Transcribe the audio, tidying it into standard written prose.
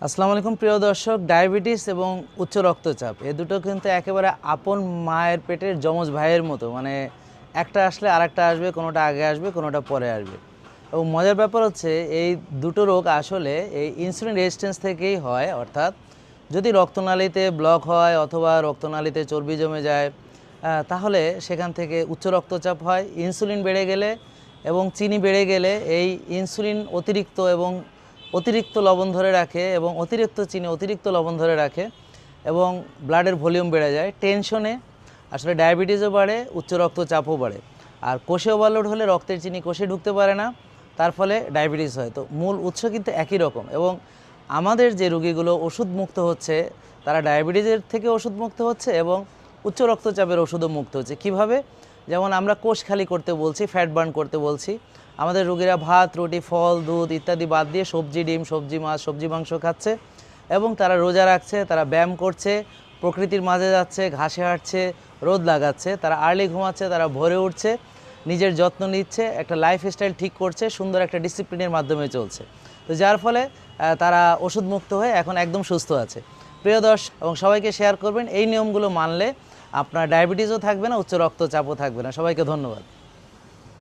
আসসালামু আলাইকুম প্রিয় দর্শক, ডায়াবেটিস এবং উচ্চ রক্তচাপ এ দুটো কিন্তু একেবারে আপন মায়ের পেটের যমজ ভাইয়ের মতো। মানে একটা আসলে আরেকটা আসবে, কোনোটা আগে আসবে, কোনোটা পরে আসবে। এবং মজার ব্যাপার হচ্ছে এই দুটো রোগ আসলে এই ইনসুলিন রেজিস্ট্যান্স থেকেই হয়। অর্থাৎ যদি রক্তনালীতে ব্লক হয় অথবা রক্তনালীতে চর্বি জমে যায়, তাহলে সেখান থেকে উচ্চ রক্তচাপ হয়। ইনসুলিন বেড়ে গেলে এবং চিনি বেড়ে গেলে এই ইনসুলিন অতিরিক্ত লবণ ধরে রাখে এবং অতিরিক্ত চিনি অতিরিক্ত লবণ ধরে রাখে এবং ব্লাডের ভলিউম বেড়ে যায়। টেনশনে আসলে ডায়াবেটিসও বাড়ে, উচ্চ রক্তচাপও বাড়ে। আর কোষে ওভারলোড হলে রক্তের চিনি কোষে ঢুকতে পারে না, তার ফলে ডায়াবেটিস হয়। তো মূল উৎস কিন্তু একই রকম। এবং আমাদের যে রোগীগুলো ওষুধ মুক্ত হচ্ছে তারা ডায়াবেটিসের থেকে ওষুধ মুক্ত হচ্ছে এবং উচ্চ রক্তচাপের ওষুধও মুক্ত হচ্ছে। কিভাবে? যেমন আমরা কোষ খালি করতে বলছি, ফ্যাট বার্ন করতে বলছি। আমাদের রোগীরা ভাত, রুটি, ফল, দুধ ইত্যাদি বাদ দিয়ে সবজি, ডিম, সবজি, মাছ, সবজি, মাংস খাচ্ছে এবং তারা রোজা রাখছে, তারা ব্যায়াম করছে, প্রকৃতির মাঝে যাচ্ছে, ঘাসে হাঁটছে, রোদ লাগাচ্ছে, তারা আর্লি ঘুমাচ্ছে, তারা ভোরে উঠছে, নিজের যত্ন নিচ্ছে, একটা লাইফস্টাইল ঠিক করছে, সুন্দর একটা ডিসিপ্লিনের মাধ্যমে চলছে। তো যার ফলে তারা ওষুধ মুক্ত হয়ে এখন একদম সুস্থ আছে। প্রিয় দর্শক, এবং সবাইকে শেয়ার করবেন। এই নিয়মগুলো মানলে আপনার ডায়াবেটিসও থাকবে না, উচ্চ রক্তচাপও থাকবে না। সবাইকে ধন্যবাদ।